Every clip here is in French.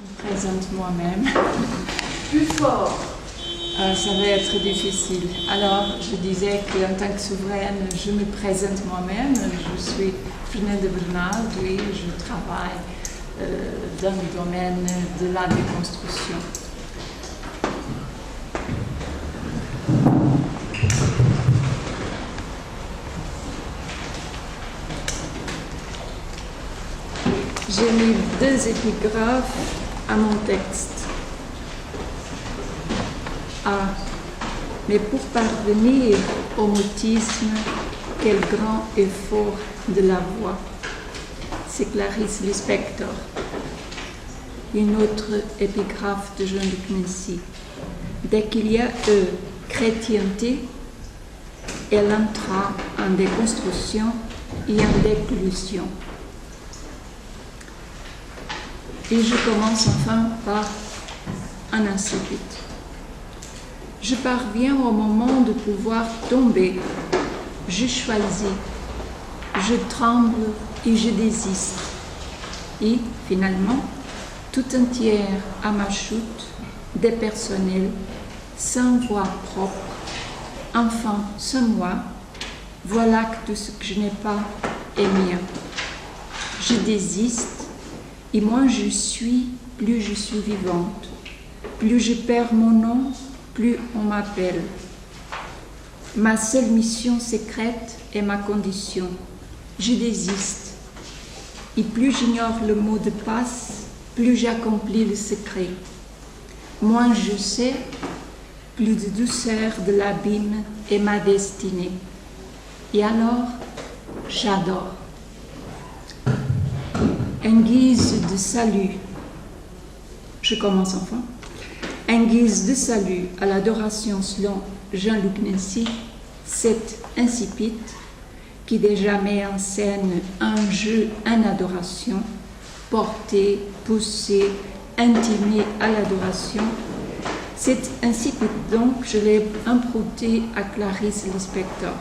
Je me présente moi-même. Plus fort. Ça va être difficile. Alors, je disais qu'en tant que souveraine, je me présente moi-même. Je suis Fernanda Bernal, oui, je travaille dans le domaine de la déconstruction. J'ai mis 2 épigraphes à mon texte. Mais pour parvenir au mutisme, quel grand effort de la voix. C'est Clarice Lispector. Une autre épigraphe de Jean-Luc Nancy. Dès qu'il y a chrétienté, elle entra en déconstruction et en déclusion. Et je commence enfin par un incipit. Je parviens au moment de pouvoir tomber. Je choisis, je tremble et je désiste. Et finalement, tout entière à ma chute, dépersonnelle, sans voix propre, enfin sans moi, voilà que tout ce que je n'ai pas est mien. Je désiste, et moins je suis, plus je suis vivante. Plus je perds mon nom, plus on m'appelle. Ma seule mission secrète est ma condition. Je désiste. Et plus j'ignore le mot de passe, plus j'accomplis le secret. Moins je sais, plus de douceur de l'abîme est ma destinée. Et alors, j'adore. En guise de salut, je commence enfin. En guise de salut à l'adoration selon Jean-Luc Nancy, cet incipit qui déjà met en scène un jeu en adoration, porté, poussé, intimé à l'adoration. Cet incipit donc, je l'ai imputé à Clarice Lispector,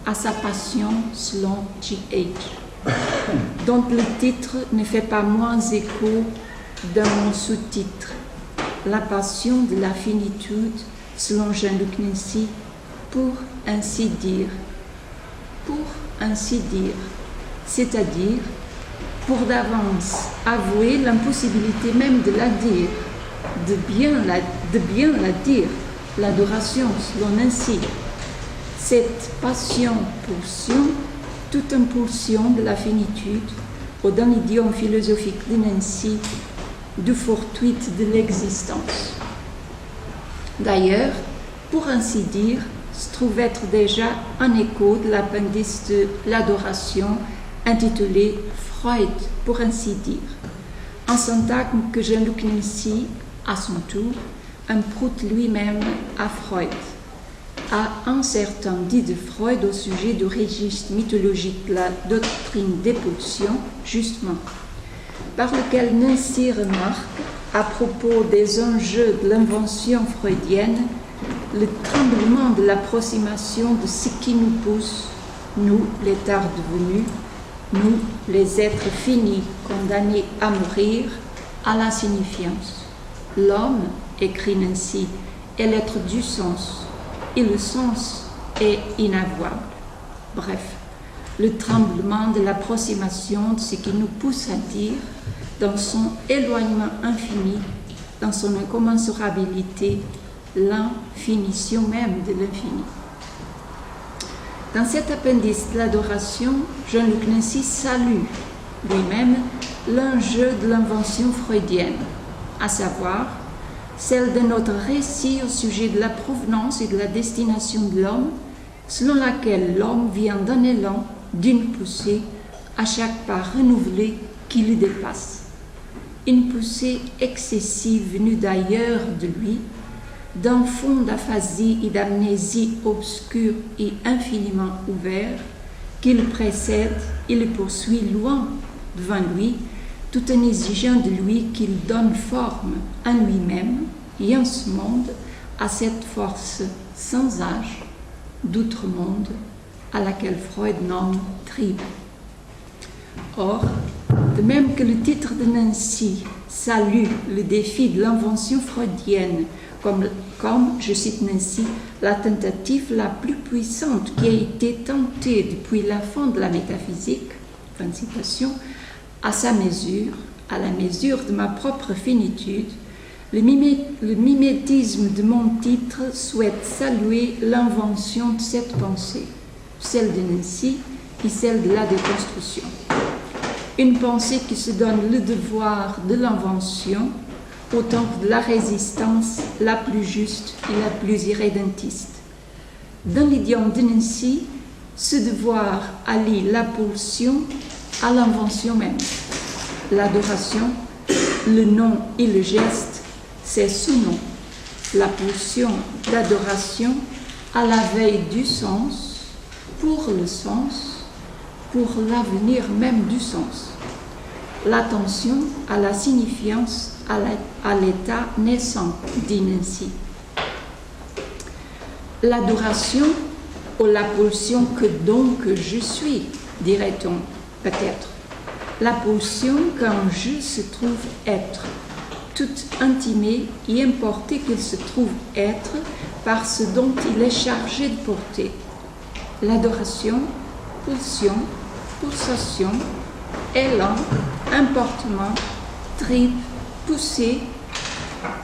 à sa passion selon G.H., dont le titre ne fait pas moins écho dans mon sous-titre. La passion de la finitude, selon Jean-Luc Nancy, pour ainsi dire. Pour ainsi dire, c'est-à-dire pour d'avance avouer l'impossibilité même de la dire, de bien la dire, l'adoration selon Nancy. Cette passion-pulsion, toute impulsion de la finitude, ou dans l'idiome philosophique de Nancy, du fortuite de l'existence. D'ailleurs, pour ainsi dire, se trouve être déjà un écho de l'appendice de l'adoration intitulé Freud, pour ainsi dire. Un syntagme que Jean-Luc Nancy, à son tour, imprute lui-même à Freud, à un certain dit de Freud au sujet du registre mythologique de la doctrine des pulsions, justement, par lequel Nancy remarque, à propos des enjeux de l'invention freudienne, le tremblement de l'approximation de ce qui nous pousse, nous, les tard devenus, nous, les êtres finis, condamnés à mourir, à l'insignifiance. L'homme, écrit Nancy, est l'être du sens, et le sens est inavouable. Bref, le tremblement de l'approximation de ce qui nous pousse à dire, dans son éloignement infini, dans son incommensurabilité, l'infinition même de l'infini. Dans cet appendice de l'adoration, Jean-Luc Nancy salue lui-même l'enjeu de l'invention freudienne, à savoir celle de notre récit au sujet de la provenance et de la destination de l'homme, selon laquelle l'homme vient d'un élan, d'une poussée, à chaque pas renouvelé qui le dépasse. Une poussée excessive venue d'ailleurs de lui, d'un fond d'aphasie et d'amnésie obscur et infiniment ouvert, qui le précède et le poursuit loin devant lui, tout en exigeant de lui qu'il donne forme en lui-même et en ce monde à cette force sans âge d'outre-monde à laquelle Freud nomme tribe. Or, de même que le titre de Nancy salue le défi de l'invention freudienne comme, je cite Nancy, la tentative la plus puissante qui a été tentée depuis la fin de la métaphysique, fin de citation, à sa mesure, à la mesure de ma propre finitude, le mimétisme de mon titre souhaite saluer l'invention de cette pensée, celle de Nancy et celle de la déconstruction. Une pensée qui se donne le devoir de l'invention autant que de la résistance la plus juste et la plus irrédentiste. Dans l'idiome de Nancy, ce devoir allie la pulsion à l'invention même. L'adoration, le nom et le geste, c'est ce nom. La pulsion d'adoration à la veille du sens, pour le sens, pour l'avenir même du sens. L'attention à la signifiance, à l'état naissant, dit Nancy. L'adoration ou la pulsion que donc je suis, dirait-on peut-être. La pulsion qu'un je se trouve être, tout intimé et importé qu'il se trouve être par ce dont il est chargé de porter. L'adoration, pulsion, pulsation, élan, importement, tripe, poussée,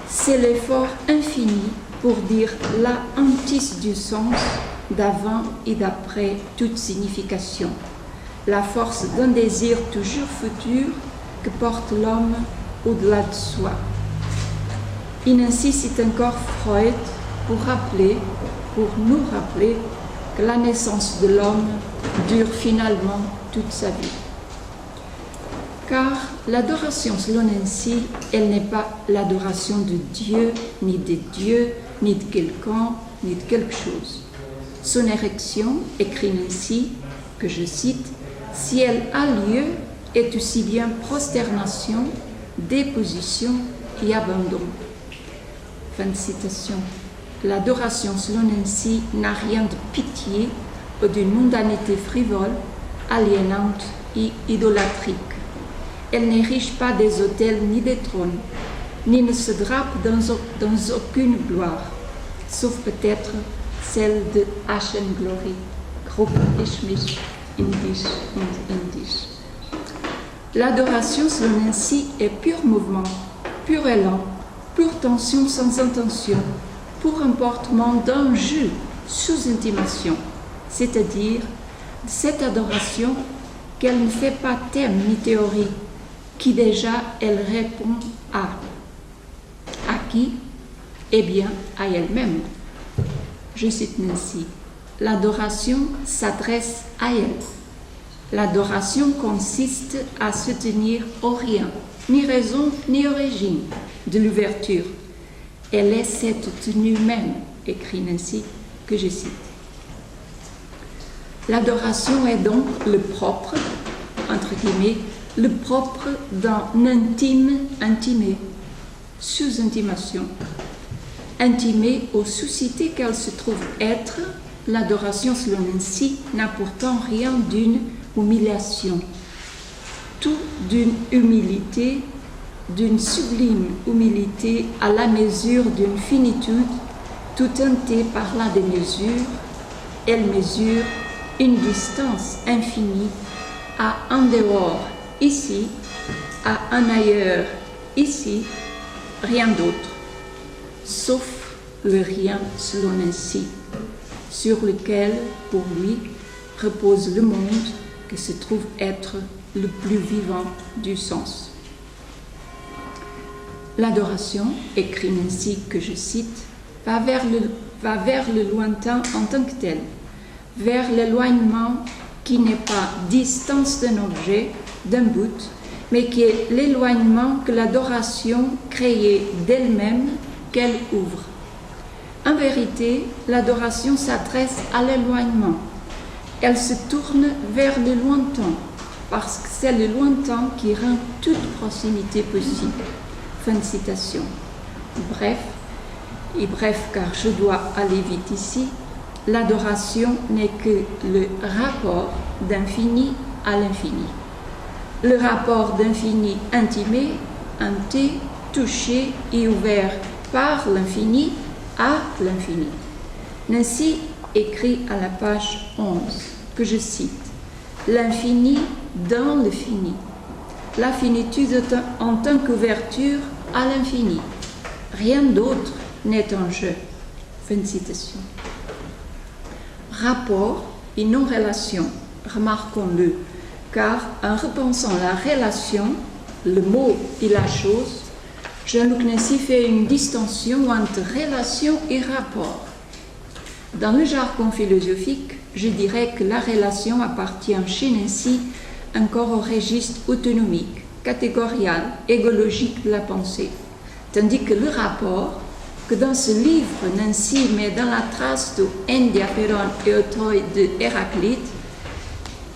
c'est l'effort infini pour dire la hantise du sens d'avant et d'après toute signification, la force d'un désir toujours futur que porte l'homme au-delà de soi. Il insiste encore Freud pour nous rappeler que la naissance de l'homme dure finalement toute sa vie. Car l'adoration selon Nancy, elle n'est pas l'adoration de Dieu, ni de Dieu, ni de quelqu'un, ni de quelque chose. Son érection, écrit Nancy, que je cite, si elle a lieu, est aussi bien prosternation, déposition et abandon. Fin de citation. L'adoration selon Nancy n'a rien de pitié ou d'une mondanité frivole, aliénante et idolâtrique. Elle n'érige pas des autels ni des trônes, ni ne se drape dans aucune gloire, sauf peut-être celle de Ashen Glory, groupe Ishmish, Indisch und Indisch. L'adoration selon Nancy est pur mouvement, pur élan, pure tension sans intention, pour un portement d'un je sous intimation, c'est-à-dire de cette adoration qu'elle ne fait pas thème ni théorie, qui déjà elle répond à. À qui? Eh bien, à elle-même. Je cite Nancy. L'adoration s'adresse à elle. L'adoration consiste à se tenir au rien, ni raison ni origine de l'ouverture. Elle est cette tenue même, écrit Nancy, que je cite. L'adoration est donc le propre, entre guillemets, le propre d'un intime intimé, sous-intimation. Intimée ou suscitée qu'elle se trouve être, l'adoration selon Nancy n'a pourtant rien d'une humiliation, tout d'une humilité, d'une sublime humilité à la mesure d'une finitude, tout teintée par la démesure. Elle mesure une distance infinie à un dehors, ici, à un ailleurs, ici, rien d'autre, sauf le rien selon Nancy, sur lequel, pour lui, repose le monde qui se trouve être le plus vivant du sens. L'adoration, écrit Nancy, que je cite, va vers le lointain en tant que tel, vers l'éloignement qui n'est pas distance d'un objet, d'un but, mais qui est l'éloignement que l'adoration crée d'elle-même, qu'elle ouvre. En vérité, l'adoration s'adresse à l'éloignement. Elle se tourne vers le lointain, parce que c'est le lointain qui rend toute proximité possible. Fin de citation. Bref, car je dois aller vite ici, l'adoration n'est que le rapport d'infini à l'infini. Le rapport d'infini intimé hanté, touché et ouvert par l'infini à l'infini. Nancy écrit à la page 11, que je cite, « L'infini dans le fini, la finitude en tant qu'ouverture à l'infini. Rien d'autre n'est en jeu. » Fin de citation. Rapport et non-relation, remarquons-le, car en repensant la relation, le mot et la chose, Jean-Luc Nancy fait une distinction entre relation et rapport. Dans le jargon philosophique, je dirais que la relation appartient chez Nancy encore au registre autonomique, catégorial, égologique de la pensée, tandis que le rapport, que dans ce livre Nancy met dans la trace de Endiaperon et Autoi de Héraclite,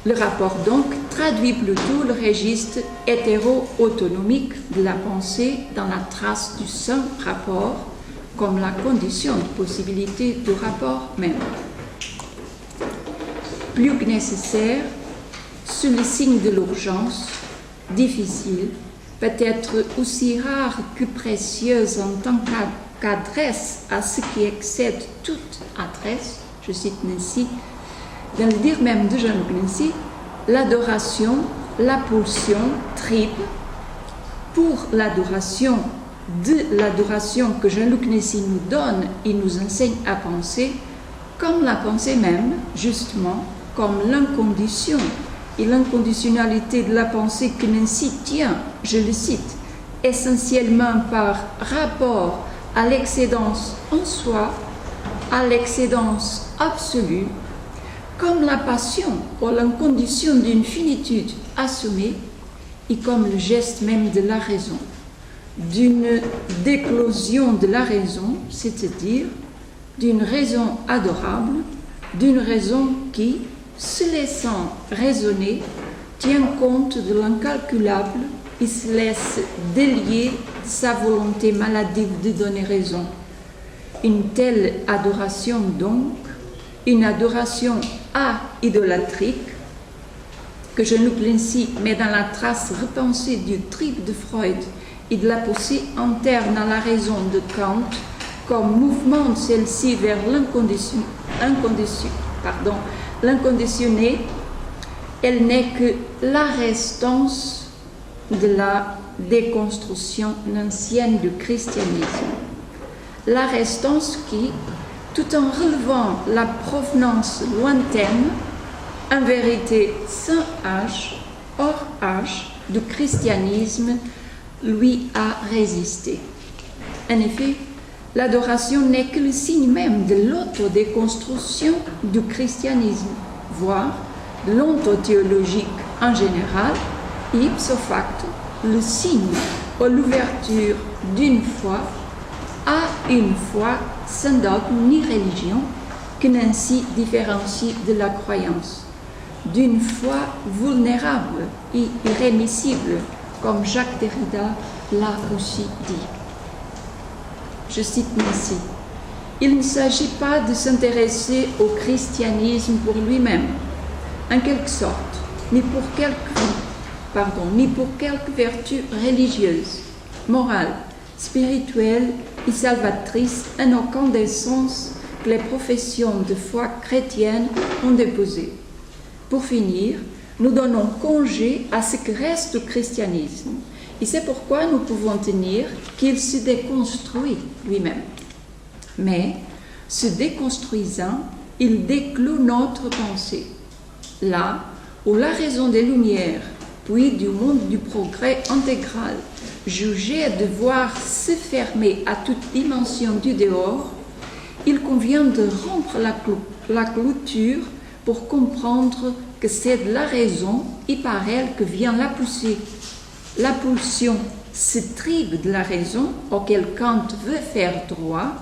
le rapport donc traduit plutôt le registre hétéro-autonomique de la pensée dans la trace du seul rapport comme la condition de possibilité du rapport même. Plus que nécessaire, sous le signe de l'urgence, difficile, peut-être aussi rare que précieuse en tant qu'adresse à ce qui excède toute adresse, je cite Nancy, dans le dire même de Jean-Luc Nancy, l'adoration, la pulsion triple pour l'adoration de l'adoration que Jean-Luc Nancy nous donne et nous enseigne à penser, comme la pensée même, justement, comme l'incondition et l'inconditionnalité de la pensée que Nancy tient, je le cite, essentiellement par rapport à l'excédence en soi, à l'excédence absolue, comme la passion ou l'incondition d'une finitude assumée et comme le geste même de la raison, d'une déclosion de la raison, c'est-à-dire d'une raison adorable, d'une raison qui, se laissant raisonner, tient compte de l'incalculable et se laisse délier de sa volonté maladive de donner raison. Une telle adoration donc, une adoration idolatrique, que Jean-Luc Nancy met dans la trace repensée du trip de Freud et de la poussée interne à la raison de Kant, comme mouvement de celle-ci vers l'inconditionné, elle n'est que la restance de la déconstruction nancienne du christianisme. La restance qui, tout en relevant la provenance lointaine, en vérité sans âge, hors âge, du christianisme, lui a résisté. En effet, l'adoration n'est que le signe même de l'autodéconstruction du christianisme, voire de l'ontothéologique en général, et ipso facto, le signe ou l'ouverture d'une foi à une foi sans dogme ni religion, que Nancy différencie de la croyance, d'une foi vulnérable et irrémissible, comme Jacques Derrida l'a aussi dit. Je cite Nancy, « Il ne s'agit pas de s'intéresser au christianisme pour lui-même, en quelque sorte, ni pour quelque vertu religieuse, morale, spirituelle et salvatrice en aucun des sens que les professions de foi chrétiennes ont déposé. Pour finir, nous donnons congé à ce que reste le christianisme, et c'est pourquoi nous pouvons tenir qu'il se déconstruit lui-même. Mais, se déconstruisant, il décloue notre pensée. Là où la raison des Lumières, puis du monde du progrès intégral, jugeait devoir se fermer à toute dimension du dehors, il convient de rompre la clôture pour comprendre que c'est de la raison et par elle que vient la poussée. La pulsion, ce tribe de la raison auquel Kant veut faire droit,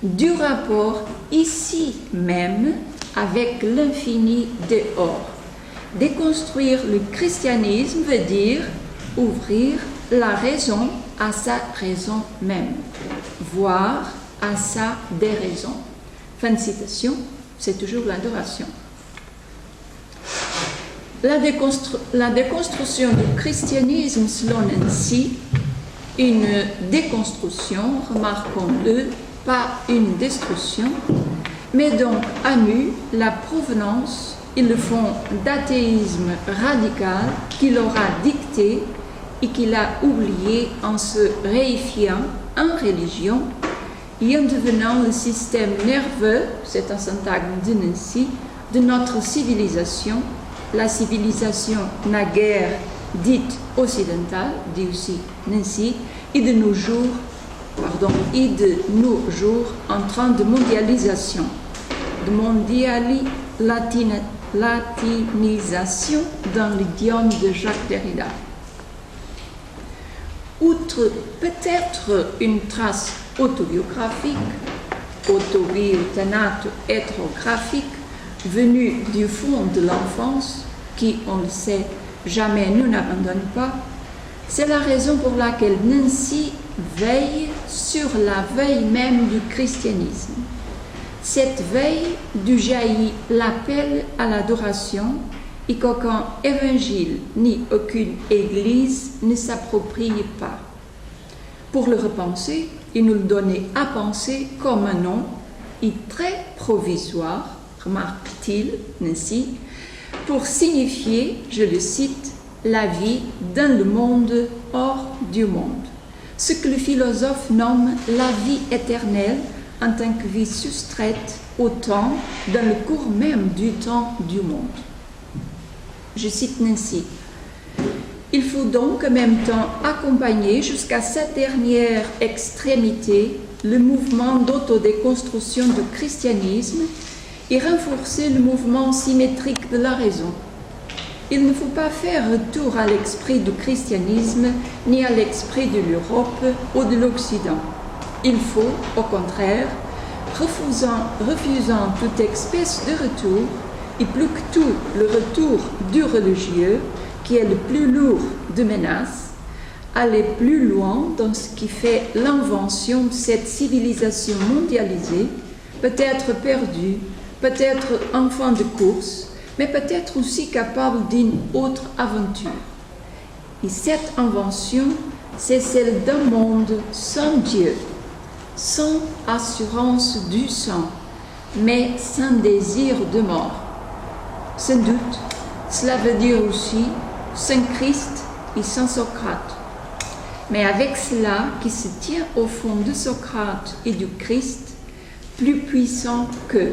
du rapport ici même avec l'infini dehors. Déconstruire le christianisme veut dire ouvrir la raison à sa raison même, voire à sa déraison. Fin de citation, c'est toujours l'adoration. La déconstruction du christianisme selon Nancy une déconstruction, remarquons-le, pas une destruction, mais donc annule la provenance et le fond d'athéisme radical qu'il aura dicté et qu'il a oublié en se réifiant en religion et en devenant le système nerveux, c'est un syntagme de Nancy, de notre civilisation, la civilisation naguère dite occidentale, dit aussi Nancy, et de nos jours en train de mondialisation, latinisation dans l'idiome de Jacques Derrida. Outre peut-être une trace autobiographique, autobiographique, venue du fond de l'enfance, qui, on le sait, jamais nous n'abandonne pas, c'est la raison pour laquelle Nancy veille sur la veille même du christianisme. Cette veille d'où jaillit l'appel à l'adoration et qu'aucun évangile ni aucune église ne s'approprie pas. Pour le repenser et nous le donner à penser comme un nom et très provisoire, remarque-t-il, Nancy, pour signifier, je le cite, la vie dans le monde hors du monde, ce que le philosophe nomme la vie éternelle en tant que vie soustraite au temps, dans le cours même du temps du monde. Je cite Nancy. Il faut donc en même temps accompagner jusqu'à cette dernière extrémité le mouvement d'autodéconstruction du christianisme et renforcer le mouvement symétrique de la raison. Il ne faut pas faire retour à l'esprit du christianisme ni à l'esprit de l'Europe ou de l'Occident. Il faut, au contraire, refusant toute espèce de retour, et plus que tout le retour du religieux, qui est le plus lourd de menaces, aller plus loin dans ce qui fait l'invention de cette civilisation mondialisée, peut-être perdue, peut-être enfant de course, mais peut-être aussi capable d'une autre aventure. Et cette invention, c'est celle d'un monde sans Dieu, sans assurance du sang, mais sans désir de mort. Sans doute, cela veut dire aussi sans Christ et sans Socrate. Mais avec cela qui se tient au fond de Socrate et du Christ, plus puissant que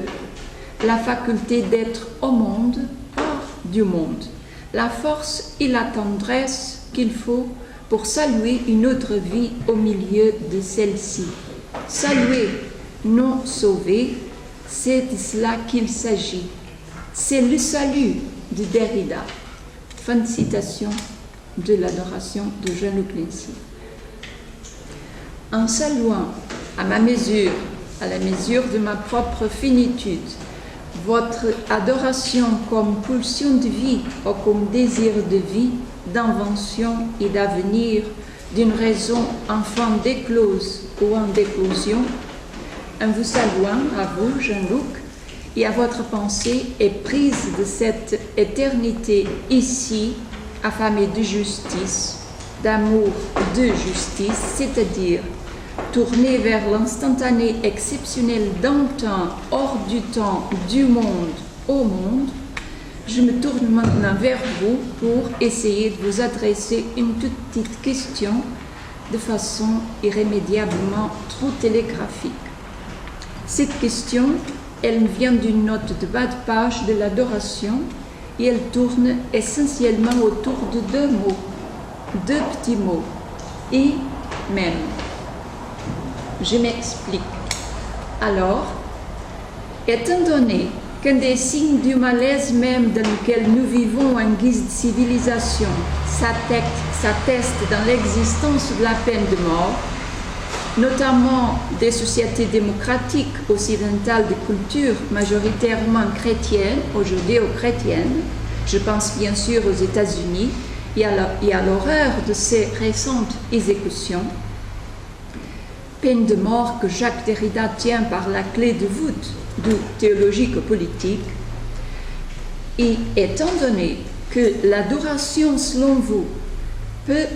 la faculté d'être au monde, hors du monde, la force et la tendresse qu'il faut pour saluer une autre vie au milieu de celle-ci. Saluer, non sauver, c'est de cela qu'il s'agit. C'est le salut de Derrida. Fin de citation de l'adoration de Jean-Luc Nancy. En saluant à ma mesure, à la mesure de ma propre finitude, votre adoration comme pulsion de vie ou comme désir de vie, d'invention et d'avenir, d'une raison enfin d'éclose ou en d'éclosion, en vous saluant à vous, Jean-Luc, et à votre pensée éprise de cette éternité ici, affamée de justice, d'amour de justice, c'est-à-dire tournée vers l'instantané exceptionnel d'un temps, hors du temps, du monde, au monde, je me tourne maintenant vers vous pour essayer de vous adresser une toute petite question de façon irrémédiablement trop télégraphique. Cette question, elle vient d'une note de bas de page de l'adoration et elle tourne essentiellement autour de deux mots, deux petits mots, et même. Je m'explique. Alors, étant donné qu'un des signes du malaise même dans lequel nous vivons en guise de civilisation s'atteste dans l'existence de la peine de mort, notamment des sociétés démocratiques occidentales de culture majoritairement chrétienne ou judéo-chrétienne, je pense bien sûr aux États-Unis et à l'horreur de ces récentes exécutions, peine de mort que Jacques Derrida tient par la clé de voûte du théologique-politique, et étant donné que l'adoration, selon vous,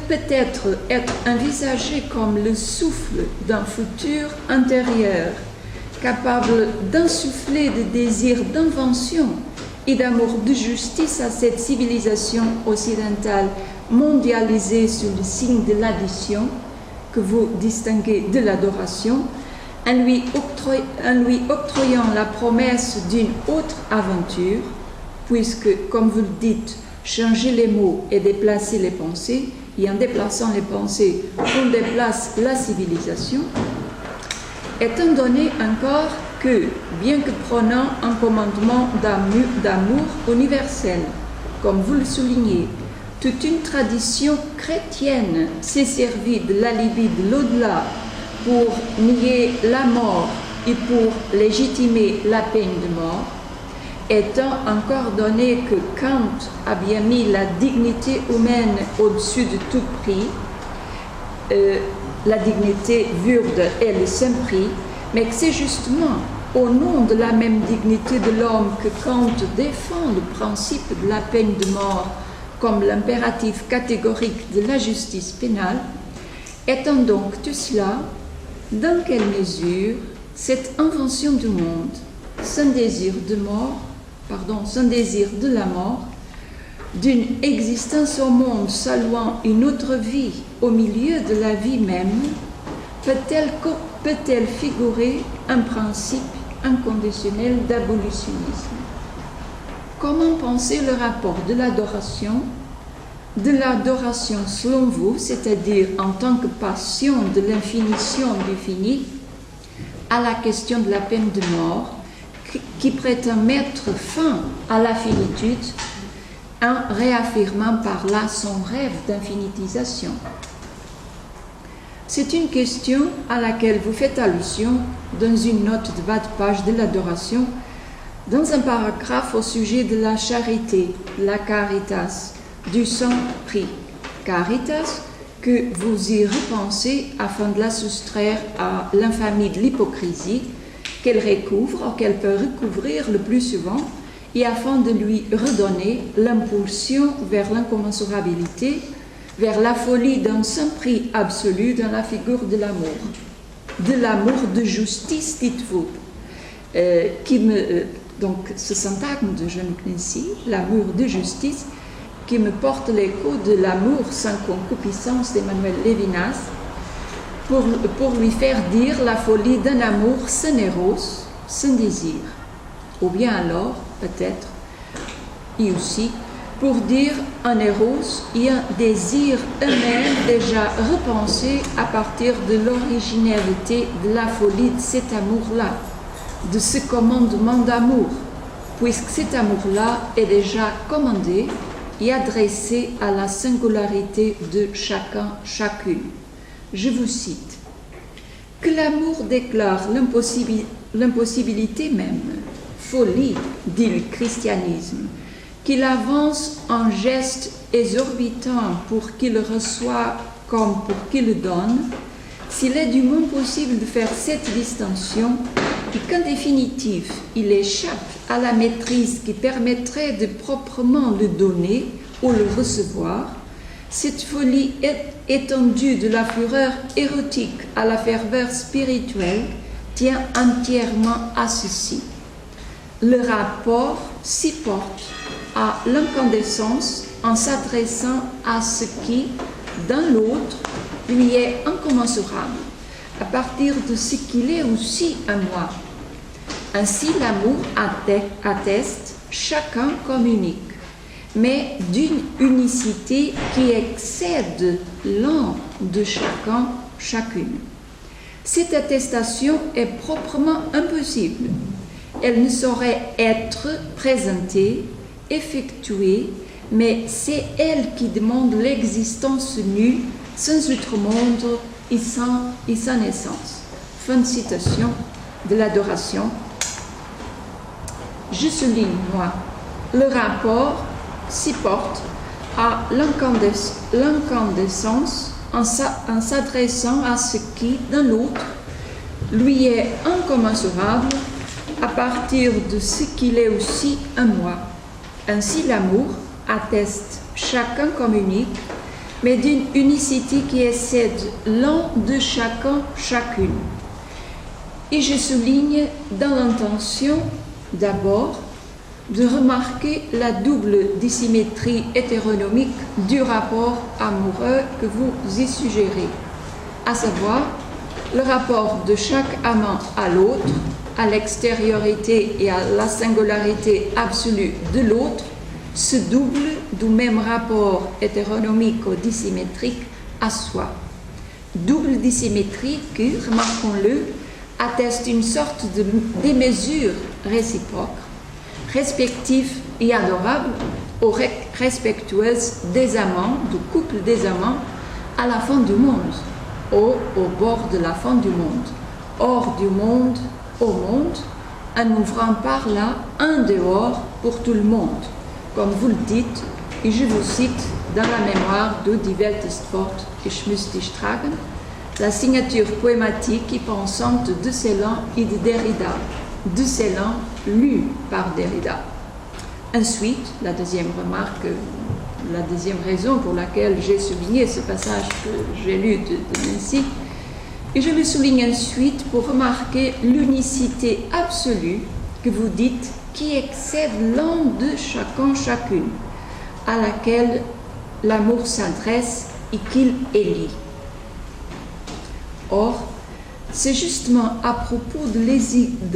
peut-être être envisagé comme le souffle d'un futur intérieur, capable d'insuffler des désirs d'invention et d'amour de justice à cette civilisation occidentale mondialisée sous le signe de l'addition, que vous distinguez de l'adoration, en lui octroyant la promesse d'une autre aventure, puisque, comme vous le dites, changer les mots et déplacer les pensées, et en déplaçant les pensées, on déplace la civilisation, étant donné encore que, bien que prenant un commandement d'amour universel, comme vous le soulignez, toute une tradition chrétienne s'est servie de l'alibi de l'au-delà pour nier la mort et pour légitimer la peine de mort, étant encore donné que Kant a bien mis la dignité humaine au-dessus de tout prix, la dignité würde et le saint prix, mais que c'est justement au nom de la même dignité de l'homme que Kant défend le principe de la peine de mort comme l'impératif catégorique de la justice pénale. Étant donc tout cela, dans quelle mesure cette invention du monde, sans désir de la mort, d'une existence au monde saluant une autre vie au milieu de la vie même, peut-elle figurer un principe inconditionnel d'abolitionnisme? Comment penser le rapport de l'adoration selon vous, c'est-à-dire en tant que passion de l'infinition du fini, à la question de la peine de mort, qui prétend mettre fin à la finitude en réaffirmant par là son rêve d'infinitisation? C'est une question à laquelle vous faites allusion dans une note de bas de page de l'adoration, dans un paragraphe au sujet de la charité, la caritas, du sang-prix. Caritas, que vous y repensez afin de la soustraire à l'infamie de l'hypocrisie qu'elle recouvre ou qu'elle peut recouvrir le plus souvent, et afin de lui redonner l'impulsion vers l'incommensurabilité, vers la folie d'un saint prix absolu dans la figure de l'amour de justice, dites-vous, donc ce syntagme de Jean Knessy, l'amour de justice, qui me porte l'écho de l'amour sans concupiscence d'Emmanuel Lévinas, pour lui faire dire la folie d'un amour sans éros, sans désir. Ou bien alors, peut-être, et aussi, pour dire un éros et un désir eux-mêmes déjà repensés à partir de l'originalité de la folie de cet amour-là, de ce commandement d'amour, puisque cet amour-là est déjà commandé et adressé à la singularité de chacun, chacune. Je vous cite. Que l'amour déclare l'impossibilité même, folie, dit le christianisme, qu'il avance en geste exorbitant pour qu'il reçoive comme pour qu'il donne, s'il est du moins possible de faire cette distinction et qu'en définitive, il échappe à la maîtrise qui permettrait de proprement le donner ou le recevoir, cette folie étendue de la fureur érotique à la ferveur spirituelle tient entièrement à ceci. Le rapport s'y porte à l'incandescence en s'adressant à ce qui, dans l'autre, lui est incommensurable, à partir de ce qu'il est aussi à moi. Ainsi, l'amour atteste chacun comme unique, mais d'une unicité qui excède l'un de chacun, chacune. Cette attestation est proprement impossible. Elle ne saurait être présentée, effectuée, mais c'est elle qui demande l'existence nue, sans outre-monde et sans naissance. Fin de citation de l'adoration. Je souligne, moi, le rapport s'y porte à l'incandescence en s'adressant à ce qui, dans l'autre, lui est incommensurable à partir de ce qu'il est aussi un moi. Ainsi, l'amour atteste chacun comme unique, mais d'une unicité qui excède l'un de chacun, chacune. Et je souligne dans l'intention, d'abord, de remarquer la double dissymétrie hétéronomique du rapport amoureux que vous y suggérez, à savoir le rapport de chaque amant à l'autre, à l'extériorité et à la singularité absolue de l'autre, se double du même rapport hétéronomico-dissymétrique à soi. Double dissymétrie qui, remarquons-le, atteste une sorte de démesure réciproque, respective et adorable aux respectueuses des amants, du couple des amants, à la fin du monde, au bord de la fin du monde, hors du monde, au monde, en ouvrant par là un dehors pour tout le monde, comme vous le dites, et je vous cite dans la mémoire de Die Welt ist fort, ich muss dich tragen, la signature poématique et pensante de Celan et de Derrida, de Celan lu par Derrida. Ensuite, la deuxième remarque, la deuxième raison pour laquelle j'ai souligné ce passage que j'ai lu de Nancy, et je le souligne ensuite pour remarquer l'unicité absolue que vous dites qui excède l'un de chacun, chacune, à laquelle l'amour s'adresse et qu'il élit. Or, c'est justement à propos de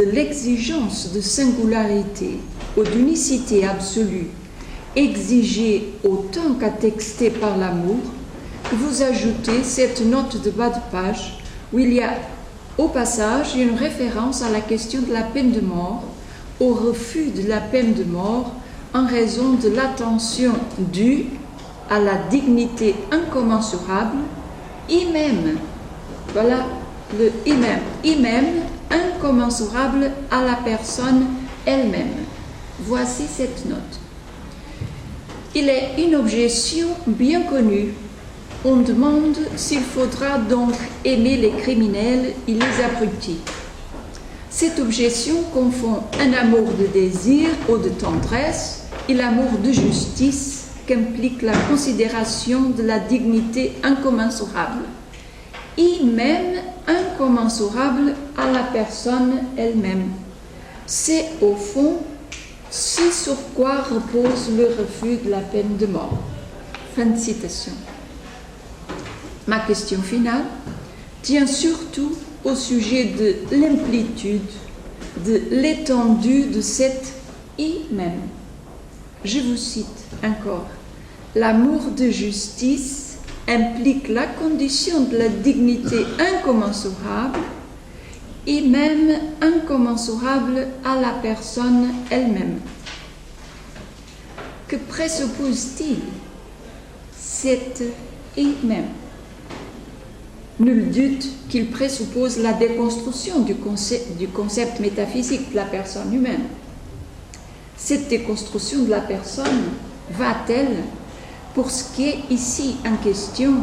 l'exigence de singularité ou d'unicité absolue exigée autant qu'attestée par l'amour que vous ajoutez cette note de bas de page où il y a au passage une référence à la question de la peine de mort, au refus de la peine de mort en raison de l'attention due à la dignité incommensurable, et même, voilà le et même incommensurable à la personne elle-même. Voici cette note. Il est une objection bien connue. On demande s'il faudra donc aimer les criminels et les abrutis. Cette objection confond un amour de désir ou de tendresse et l'amour de justice qu'implique la considération de la dignité incommensurable, et même incommensurable à la personne elle-même. C'est au fond ce sur quoi repose le refus de la peine de mort. Fin de citation. Ma question finale tient surtout au sujet de l'amplitude, de l'étendue de cet « et même ». Je vous cite encore. L'amour de justice implique la condition de la dignité incommensurable et même incommensurable à la personne elle-même. Que présuppose-t-il cet « et même » ? Nul doute qu'il présuppose la déconstruction du concept métaphysique de la personne humaine. Cette déconstruction de la personne va-t-elle, pour ce qui est ici en question,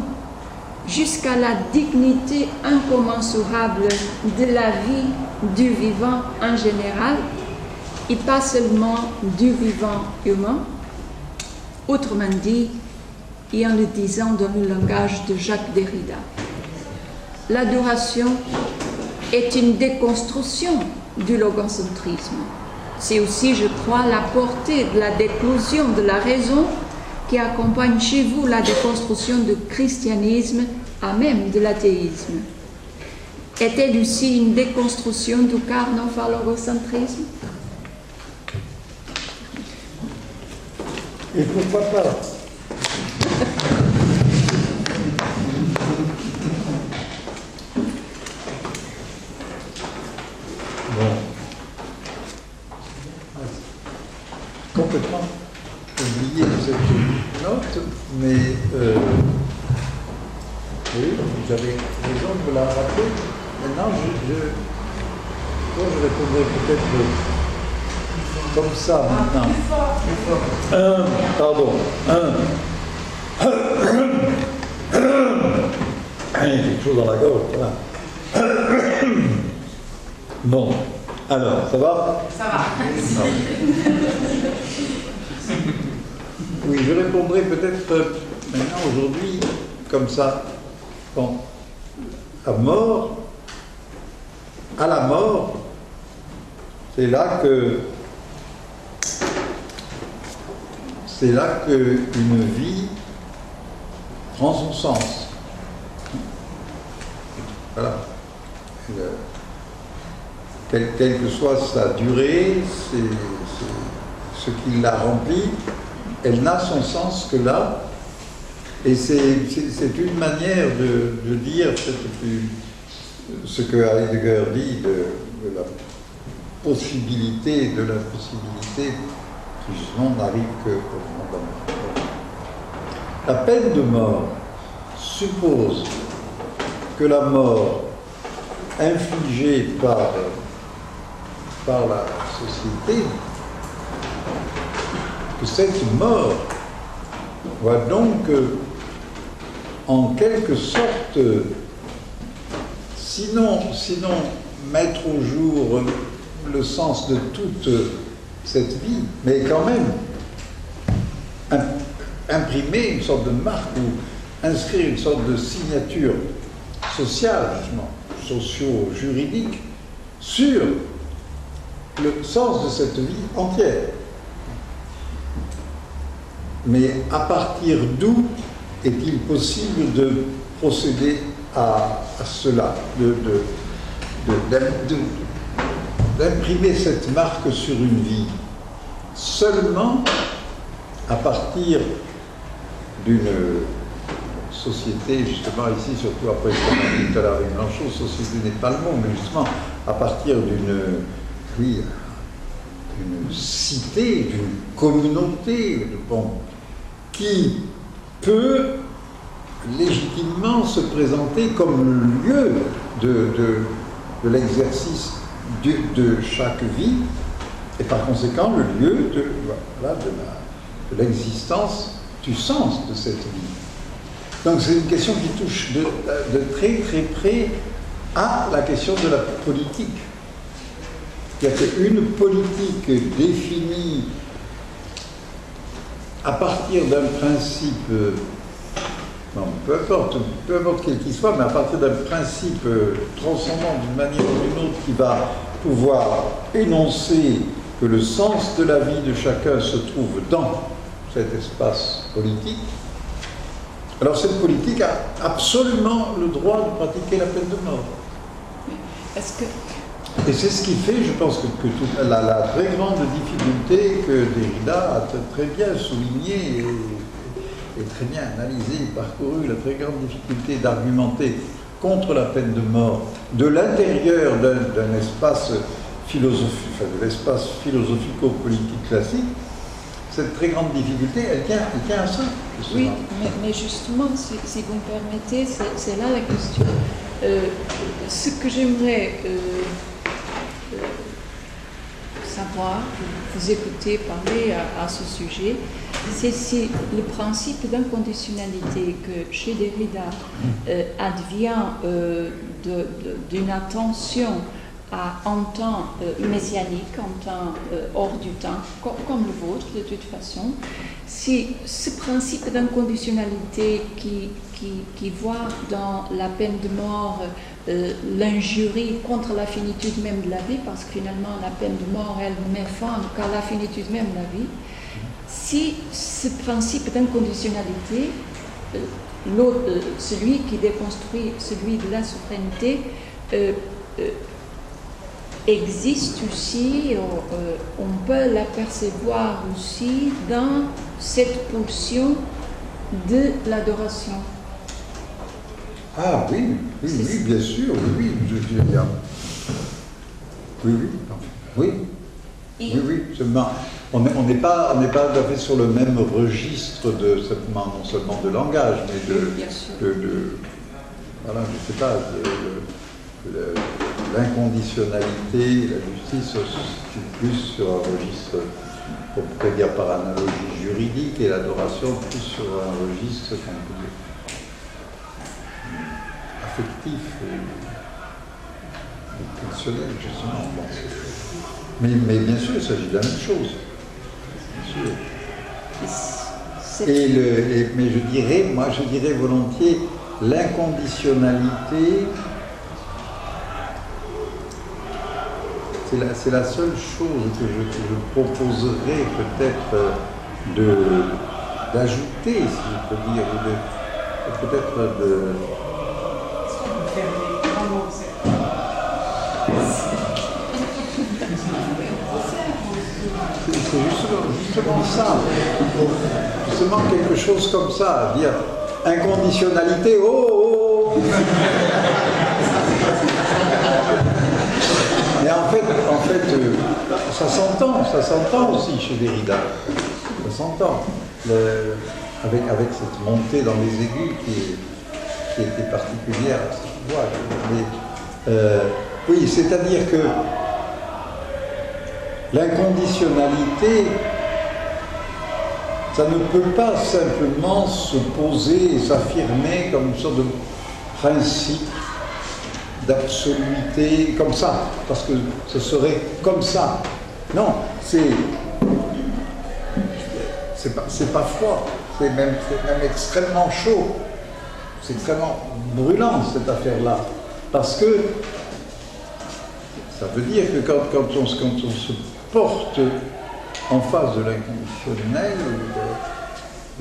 jusqu'à la dignité incommensurable de la vie du vivant en général, et pas seulement du vivant humain? Autrement dit, et en le disant dans le langage de Jacques Derrida, l'adoration est une déconstruction du logocentrisme. C'est aussi, je crois, la portée de la déclosion de la raison qui accompagne chez vous la déconstruction du christianisme à même de l'athéisme. Est-elle aussi une déconstruction du carnophalogocentrisme? Et pourquoi pas? Complètement oublié cette note, mais oui, vous avez raison de me la rappeler. Maintenant, je répondrai peut-être comme ça maintenant. Pardon. J'ai quelque chose dans la gorge, voilà. Bon. Alors, ça va? Ça va. Oui, je répondrai peut-être Maintenant, aujourd'hui, comme ça, bon, à la mort, c'est là qu'une vie prend son sens. Voilà. Quelle que soit sa durée, c'est ce qui la remplit, elle n'a son sens que là. Et c'est une manière de dire ce que Heidegger dit de la possibilité, de l'impossibilité, qui justement n'arrive que au moment de la mort. La peine de mort suppose que la mort infligée par la société, que cette mort va donc en quelque sorte, sinon mettre au jour le sens de toute cette vie, mais quand même imprimer une sorte de marque ou inscrire une sorte de signature sociale, justement, socio-juridique, sur le sens de cette vie entière. Mais à partir d'où est-il possible de procéder à cela, d'imprimer cette marque sur une vie? Seulement à partir d'une société, justement ici, surtout après ce qu'on a dit tout à l'heure avec Blanchot, société n'est pas le mot, mais justement à partir d'une cité, d'une communauté, qui peut légitimement se présenter comme le lieu de l'exercice de chaque vie, et par conséquent le lieu de l'existence, du sens de cette vie. Donc c'est une question qui touche de très très près à la question de la politique. Il y a une politique définie à partir d'un principe, peu importe quel qu'il soit, mais à partir d'un principe transcendant d'une manière ou d'une autre qui va pouvoir énoncer que le sens de la vie de chacun se trouve dans cet espace politique. Alors cette politique a absolument le droit de pratiquer la peine de mort. Et c'est ce qui fait, je pense, que toute la très grande difficulté que Derrida a très bien soulignée et très bien analysée et parcourue, la très grande difficulté d'argumenter contre la peine de mort de l'intérieur d'un espace philosophique, de l'espace philosophico-politique classique. Cette très grande difficulté, elle tient à ça. Justement. Oui, mais justement, si vous me permettez, c'est là la question. Ce que j'aimerais savoir, vous écouter parler à ce sujet, c'est si le principe d'inconditionnalité que chez Derrida advient d'une attention à un temps messianique, un temps hors du temps, comme le vôtre de toute façon, si ce principe d'inconditionnalité qui voit dans la peine de mort l'injurie contre la finitude même de la vie, parce que finalement la peine de mort, elle ne met fin qu'à la finitude même de la vie, si ce principe d'inconditionnalité, celui qui déconstruit celui de la souveraineté, existe aussi, on peut l'apercevoir aussi dans cette pulsion de l'adoration. Ah oui, bien sûr, oui, seulement on n'est pas tout à fait sur le même registre non seulement de langage, mais voilà, je sais pas, l'inconditionnalité, la justice, c'est plus sur un registre, on peut dire par analogie juridique, et l'adoration plus sur un registre qu'on peut dire affectif et pulsionnel, justement. Mais bien sûr, il s'agit de la même chose. Bien sûr. Mais je dirais volontiers l'inconditionnalité. C'est la seule chose que je proposerais peut-être d'ajouter, si je peux dire, ou peut-être de... C'est justement ça, justement quelque chose comme ça, dire inconditionnalité, oh, oh. Mais en fait, ça s'entend aussi chez Derrida, ça s'entend, avec cette montée dans les aigus qui était particulière à cette voix. Mais, oui, c'est-à-dire que l'inconditionnalité, ça ne peut pas simplement se poser et s'affirmer comme une sorte de principe d'absoluité, comme ça, parce que ce serait comme ça. Non, c'est pas froid, c'est même extrêmement chaud, c'est extrêmement brûlant cette affaire-là, parce que ça veut dire que quand on se porte en face de l'inconditionnel,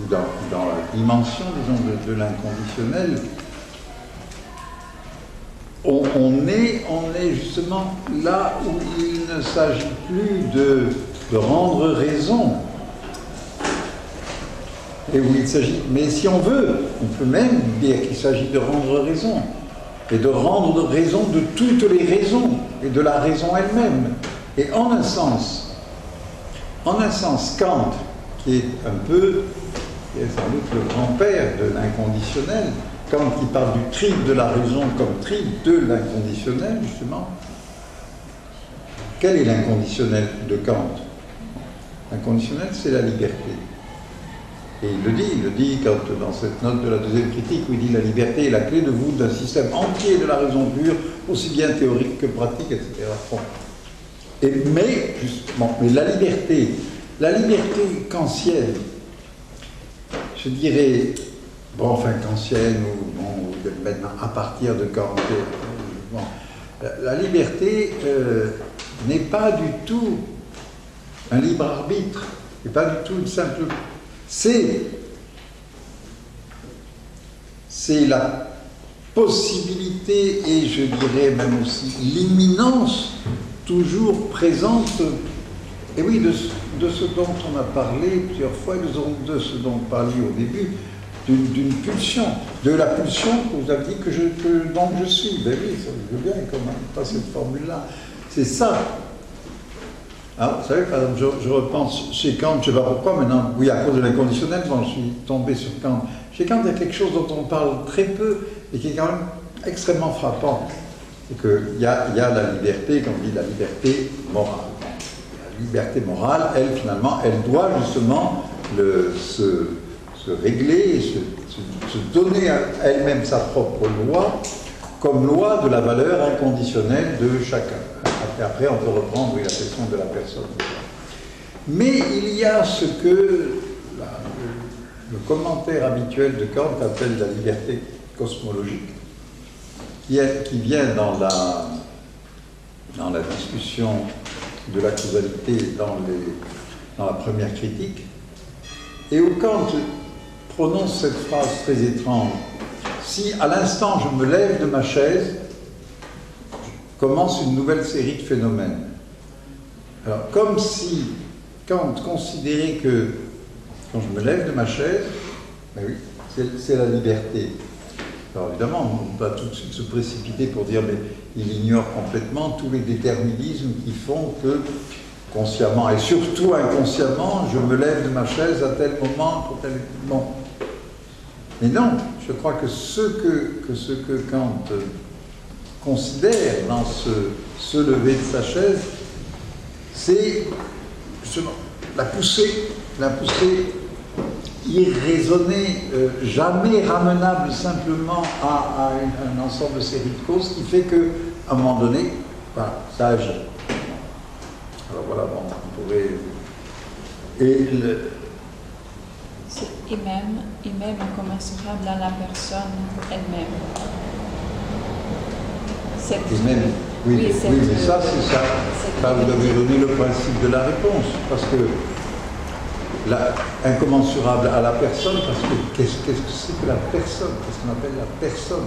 ou dans la dimension, disons, de l'inconditionnel, on est justement là où il ne s'agit plus de rendre raison. Et où il s'agit, mais si on veut, on peut même dire qu'il s'agit de rendre raison. Et de rendre raison de toutes les raisons, et de la raison elle-même. Et en un sens, Kant, qui est qui est sans doute le grand-père de l'inconditionnel, Kant qui parle du triple de la raison comme triple de l'inconditionnel, justement. Quel est l'inconditionnel de Kant? L'inconditionnel, c'est la liberté. Et il le dit quand, dans cette note de la deuxième critique, où il dit « La liberté est la clé de voûte d'un système entier de la raison pure, aussi bien théorique que pratique, etc. » Mais, justement, la liberté kantienne, je dirais, kantienne, ou maintenant à partir de Kant, la liberté n'est pas du tout un libre arbitre, n'est pas du tout une simple... C'est la possibilité, et je dirais même aussi l'imminence, toujours présente, et oui, de ce dont on a parlé plusieurs fois, de ce dont on parlait au début, d'une pulsion, de la pulsion que vous avez dit dont je suis. Ben oui, ça je veux bien quand même, pas cette formule-là. C'est ça. Alors, vous savez, par exemple, je repense chez Kant, je ne sais pas pourquoi maintenant, oui, à cause de l'inconditionnel, je suis tombé sur Kant. Chez Kant, il y a quelque chose dont on parle très peu et qui est quand même extrêmement frappant. C'est qu'il y a la liberté, comme on dit, la liberté morale. La liberté morale, elle, finalement, elle doit justement se régler, se donner à elle-même sa propre loi, comme loi de la valeur inconditionnelle de chacun. Après, on peut reprendre la question de la personne. Mais il y a ce que le commentaire habituel de Kant appelle la liberté cosmologique, qui vient dans la discussion de la causalité dans la première critique, et où Kant prononce cette phrase très étrange. Si à l'instant je me lève de ma chaise, commence une nouvelle série de phénomènes. Alors, comme si Kant considérait que quand je me lève de ma chaise, ben oui, c'est la liberté. Alors évidemment, on ne peut pas tout de suite se précipiter pour dire mais il ignore complètement tous les déterminismes qui font que consciemment et surtout inconsciemment, je me lève de ma chaise à tel moment pour tel moment. Mais non, je crois que ce que Kant considère dans ce lever de sa chaise, c'est justement la poussée irraisonnée, jamais ramenable simplement à un ensemble de séries de causes qui fait qu'à un moment donné, voilà, ça agit. Alors voilà, bon, on pourrait... Et et même incommensurable à la personne elle-même. Et même, oui, mais ça, c'est ça. Là, vous avez donné le principe de la réponse, parce que incommensurable à la personne, parce que qu'est-ce que c'est que la personne? Qu'est-ce qu'on appelle la personne?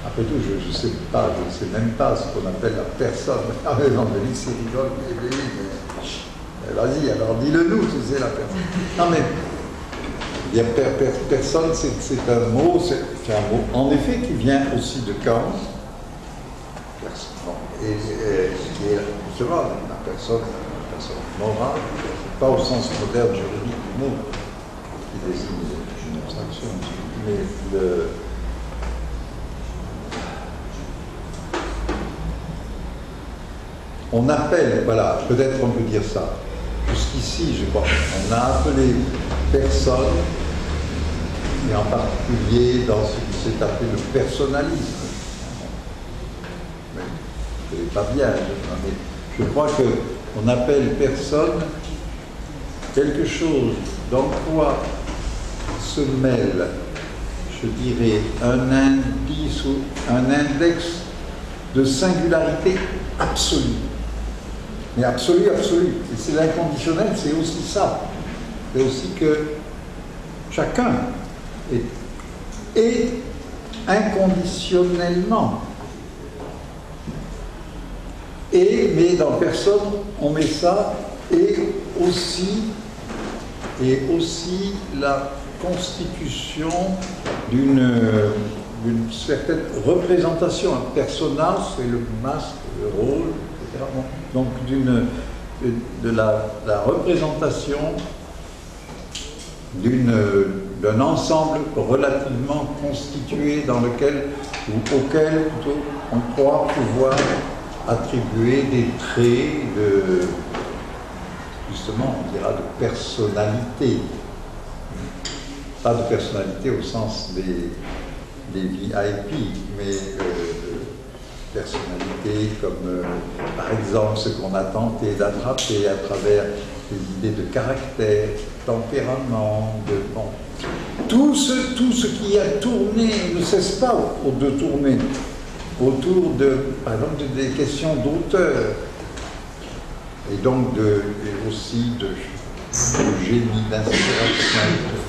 Après tout, je ne sais même pas ce qu'on appelle la personne. Ah mais Angélique, c'est rigole, mais vas-y, alors dis-le-nous, tu sais, la personne. Non mais, il y a personne, c'est un mot, en effet, qui vient aussi de Kant, et qui est justement la personne morale, pas au sens moderne juridique du mot, qui désigne une abstraction, mais on appelle, voilà, peut-être on peut dire ça. Jusqu'ici, je crois, on a appelé personne, et en particulier dans ce qui s'est appelé le personnalisme. Mais je ne connais pas bien, mais je crois qu'on appelle personne quelque chose dans quoi se mêle, je dirais, un indice ou un index de singularité absolue. Mais absolu. Et c'est l'inconditionnel, c'est aussi ça. C'est aussi que chacun est inconditionnellement. Mais dans personne, on met ça, et aussi la constitution d'une certaine représentation. Un personnage, c'est le masque, le rôle, etc. Donc de la représentation d'un ensemble relativement constitué dans lequel ou auquel plutôt on croit pouvoir attribuer des traits justement on dira de personnalité. Pas de personnalité au sens des VIP, mais personnalité comme par exemple ce qu'on a tenté d'attraper à travers des idées de caractère, tempérament, tout ce qui a tourné ne cesse pas de tourner autour par exemple des questions d'auteur et donc aussi de génie, d'inspiration, etc.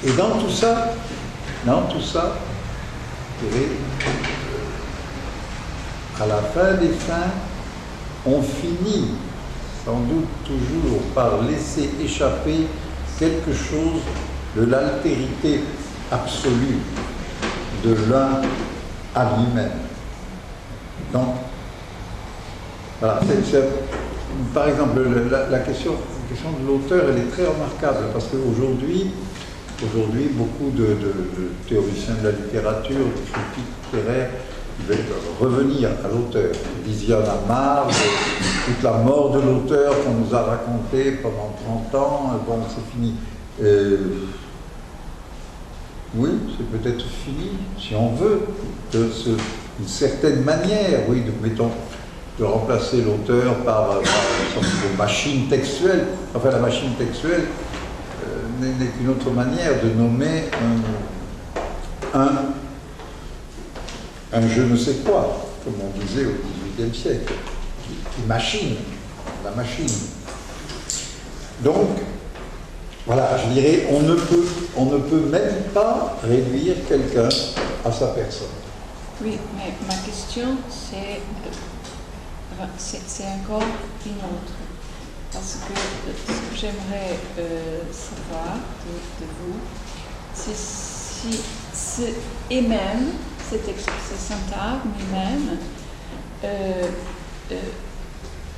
Et dans tout ça, je dirais, à la fin des fins, on finit sans doute toujours par laisser échapper quelque chose de l'altérité absolue de l'un à lui-même. Donc, voilà, par exemple, la question de l'auteur, elle est très remarquable, parce qu'aujourd'hui, beaucoup de théoriciens de la littérature, de critiques littéraires, veulent revenir à l'auteur. Ils disent, il y en a marre, toute la mort de l'auteur qu'on nous a racontée pendant 30 ans, bon, c'est fini. Oui, c'est peut-être fini, si on veut, d'une certaine manière, oui, de remplacer l'auteur par une sorte de machine textuelle. Enfin, la machine textuelle n'est qu'une autre manière de nommer un je ne sais quoi, comme on disait au XVIIIe siècle, qui machine, la machine. Donc, voilà, je dirais, on ne peut même pas réduire quelqu'un à sa personne. Oui, mais ma question, c'est encore une autre. Parce que ce que j'aimerais savoir de vous, c'est si et même, cette syntagme même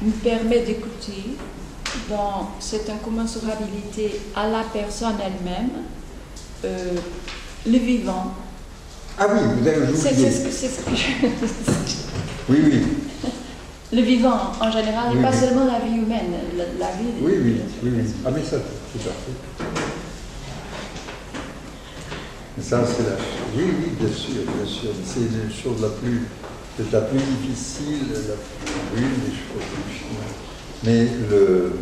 nous permet d'écouter dans cette incommensurabilité à la personne elle-même le vivant. Ah oui, vous avez oublié. C'est ce que je... Oui. Le vivant, en général, oui, et pas seulement la vie humaine, la vie... Oui. Ah mais ça, tout à fait. Ça, c'est la... Oui, oui, bien sûr, bien sûr. C'est une chose peut-être la plus difficile, une des choses plus difficiles. Mais je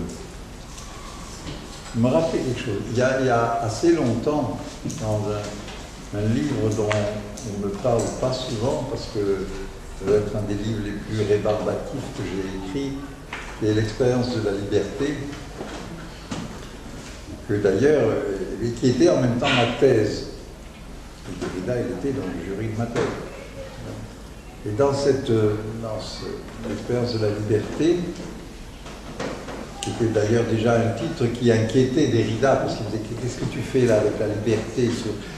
me rappelle quelque chose. Il y a assez longtemps, dans un livre dont on ne me parle pas souvent, parce que ça doit être un des livres les plus rébarbatifs que j'ai écrit, qui est L'expérience de la liberté, que d'ailleurs, qui était en même temps ma thèse. Et Derrida, il était dans le jury de ma thèse. Et dans cette expérience de la liberté, qui était d'ailleurs déjà un titre qui inquiétait Derrida, parce qu'il disait qu'est-ce que tu fais là avec la liberté?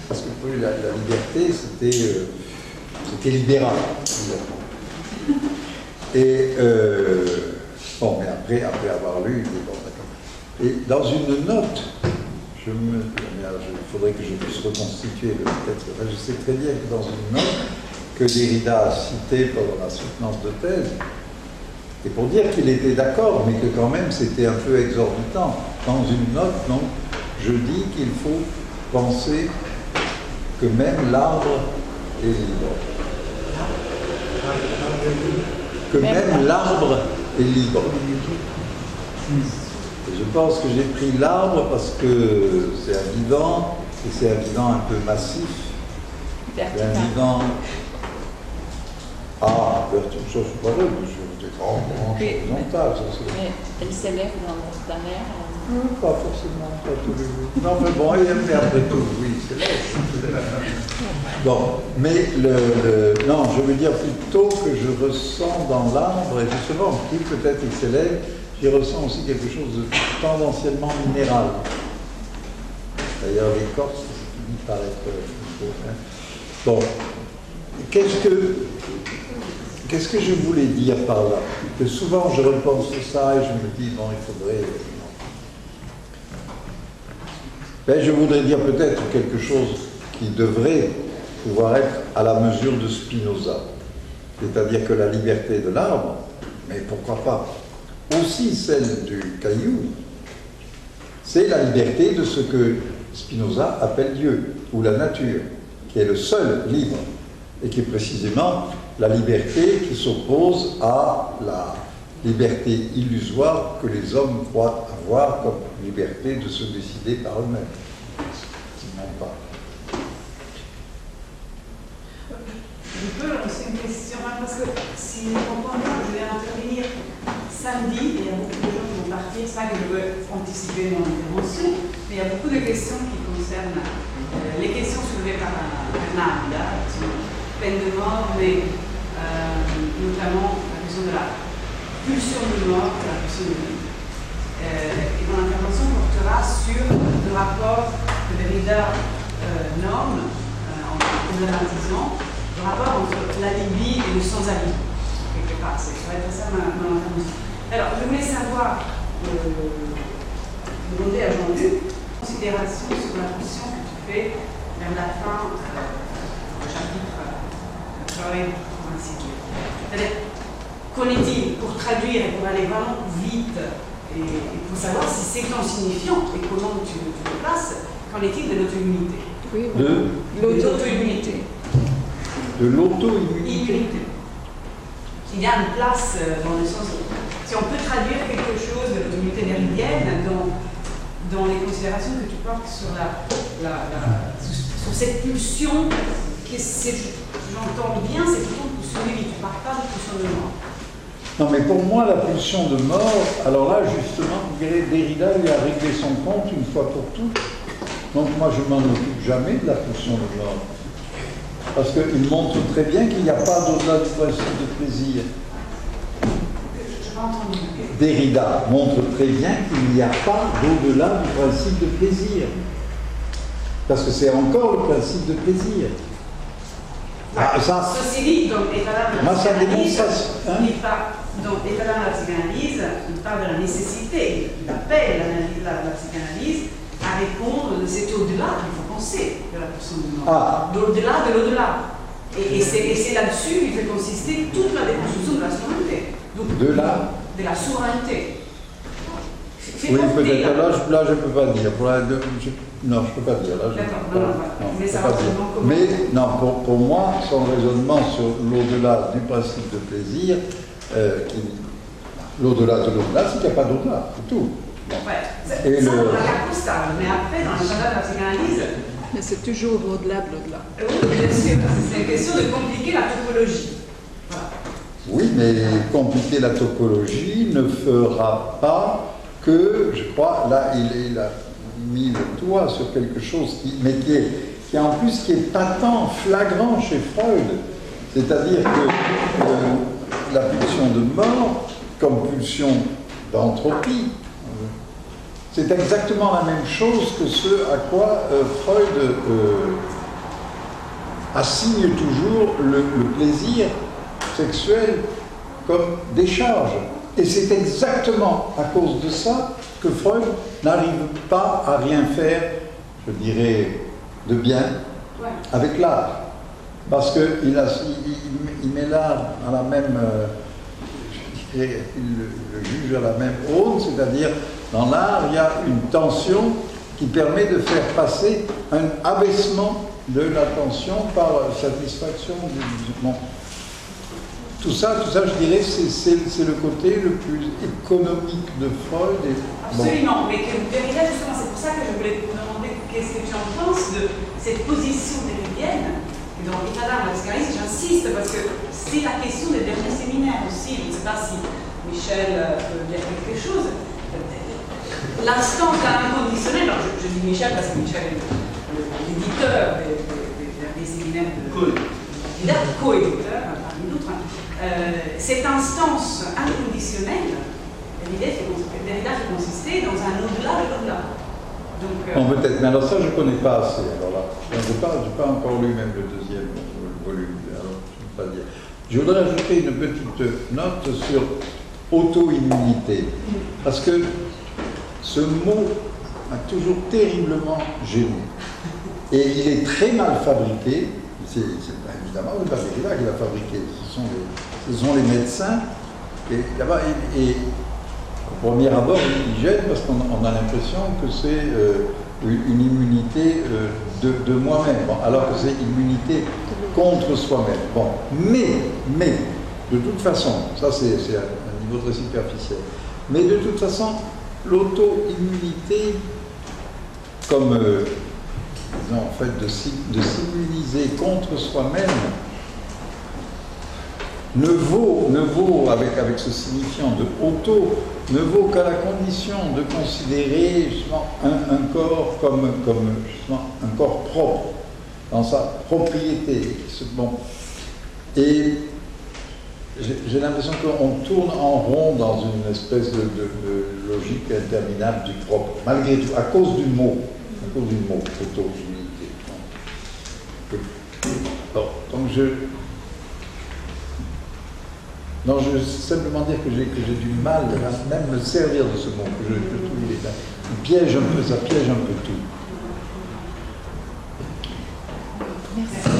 Parce que pour lui, la liberté, c'était libéral. Et bon, mais après avoir lu, il dit bon, d'accord. Et dans une note, il faudrait que je puisse reconstituer peut-être. Je sais très bien que dans une note que Derrida a citée pendant la soutenance de thèse, et pour dire qu'il était d'accord, mais que quand même c'était un peu exorbitant, dans une note, donc, je dis qu'il faut penser que même l'arbre est libre. Que même l'arbre est libre. Et je pense que j'ai pris l'arbre parce que c'est un vivant, et c'est un vivant un peu massif. C'est un vivant. Ah, ça c'est pas vrai, c'est grand, horizontal. Mais elle s'élève dans l'air. Pas forcément, pas tous les jours. Non, mais bon, mais après tout, oui, c'est là. Bon, mais non, je veux dire plutôt que je ressens dans l'arbre, et justement, qui peut-être il s'élève, j'y ressens aussi quelque chose de tendanciellement minéral. D'ailleurs, l'écorce, ça finit par être. Bon, qu'est-ce que je voulais dire par là? Que souvent je repense ça et je me dis, bon, il faudrait. Ben, je voudrais dire peut-être quelque chose qui devrait pouvoir être à la mesure de Spinoza. C'est-à-dire que la liberté de l'arbre, mais pourquoi pas, aussi celle du caillou, c'est la liberté de ce que Spinoza appelle Dieu, ou la nature, qui est le seul libre, et qui est précisément la liberté qui s'oppose à la liberté illusoire que les hommes croient avoir comme liberté de se décider par eux-mêmes. Même pas. Je peux lancer une question, parce que si je comprends bien, je vais intervenir samedi, et il y a beaucoup de gens qui vont partir, c'est pas que je veux anticiper mon intervention, mais il y a beaucoup de questions qui concernent les questions soulevées par Bernard, qui sont pleines de mort, mais notamment la question de la pulsion de mort, de la pulsion de vie. Et mon intervention portera sur le rapport que Derrida norme en analysant le rapport entre la Libye et le sans-abri, quelque part. Ça va être ça ma intervention. Alors, je voulais savoir, demander à Jean-Luc, considération sur la question que tu fais vers la fin du chapitre Freud pour ainsi dire. C'est-à-dire, qu'en est-il pour traduire et pour aller vraiment vite et pour savoir si c'est insignifiant et comment tu le places, qu'en est-il de l'auto-immunité? Oui, De l'auto-immunité. De l'auto-immunité. Immunité. Il y a une place dans le sens où, si on peut traduire quelque chose de l'auto-immunité derridienne dans les considérations que tu portes sur sur cette pulsion, j'entends bien, c'est plutôt une pulsion de vie, tu ne parles pas de pulsion de mort. Non, mais pour moi, la pulsion de mort, alors là, justement, Derrida lui a réglé son compte une fois pour toutes. Donc moi, je m'en occupe jamais de la pulsion de mort. Parce qu'il montre très bien qu'il n'y a pas d'au-delà du principe de plaisir. Je n'ai pas entendu. Derrida montre très bien qu'il n'y a pas d'au-delà du principe de plaisir. Parce que c'est encore le principe de plaisir. Ah, ça, ceci dit, donc, moi, ça démontre ça. Hein? Donc, étalon de la psychanalyse, il parle de la nécessité, il appelle la psychanalyse à répondre de cet au-delà qu'il faut penser de la pulsion de mort. Ah. D'au-delà de l'au-delà. Et c'est là-dessus qu'il fait consister toute la déconstruction de la souveraineté. Donc, de la souveraineté. fait Oui, porter, peut-être. là. Là, je ne peux pas dire. Non, je ne peux pas dire. Là, D'accord, non, voilà. Mais je ça peux va pas dire. vraiment comment? Mais non, pour moi, son raisonnement sur l'au-delà du principe de plaisir, l'au-delà de l'au-delà, c'est qu'il n'y a pas d'au-delà, c'est tout. Ouais, Et ça, le- on a la constat, mais après, dans l'agenda de la psychanalyse, Mais c'est toujours au-delà de l'au-delà. oui, bien sûr, c'est une question de compliquer la topologie. Voilà. Oui, mais compliquer la topologie ne fera pas que, je crois, là, il a mis le doigt sur quelque chose qui en plus qui est patent, flagrant chez Freud. C'est-à-dire que la pulsion de mort, comme pulsion d'entropie, c'est exactement la même chose que ce à quoi Freud assigne toujours le plaisir sexuel comme décharge. Et c'est exactement à cause de ça que Freud n'arrive pas à rien faire, je dirais, de bien avec l'art. Parce qu'il met l'art à la même, je dirais, il le juge à la même aune, c'est-à-dire dans l'art, il y a une tension qui permet de faire passer un abaissement de la tension par satisfaction du monde. Tout ça, je dirais, c'est le côté le plus économique de Freud. Absolument, mais que Derrida, justement, c'est pour ça que je voulais te demander qu'est-ce que tu en penses de cette position derridienne. Et dans l'état d'âme, la psychanalyse, j'insiste, parce que c'est la question des derniers séminaires aussi. Je ne sais pas si Michel peut dire quelque chose. L'instance inconditionnelle, alors je dis Michel parce que Michel est l'éditeur des séminaires de co-éditeur, parmi d'autres. Cette instance inconditionnelle, Derrida fait consister dans un au-delà de l'au-delà. Bon, peut-être, mais alors ça, je ne connais pas assez. Alors là, je n'ai pas encore lu même le deuxième volume, alors je ne peux pas dire. Je voudrais ajouter une petite note sur auto-immunité, parce que ce mot m'a toujours terriblement gêné. Et il est très mal fabriqué. C'est évidemment pas Derrida qui l'a fabriqué, ce sont les médecins. Et là-bas, au premier abord, il gêne parce qu'on a l'impression que c'est une immunité de moi-même, alors que c'est immunité contre soi-même. Bon, mais, de toute façon, ça c'est un niveau très superficiel, mais de toute façon, l'auto-immunité, comme disons, en fait, de s'immuniser contre soi-même, ne vaut avec ce signifiant de auto, ne vaut qu'à la condition de considérer justement un corps comme justement un corps propre, dans sa propriété. Bon. Et j'ai l'impression qu'on tourne en rond dans une espèce de logique interminable du propre, malgré tout, à cause du mot, auto-immunité. Bon, donc je veux simplement dire que j'ai du mal à même me servir de ce mot, que je trouve il piège un peu, ça piège un peu tout. Merci.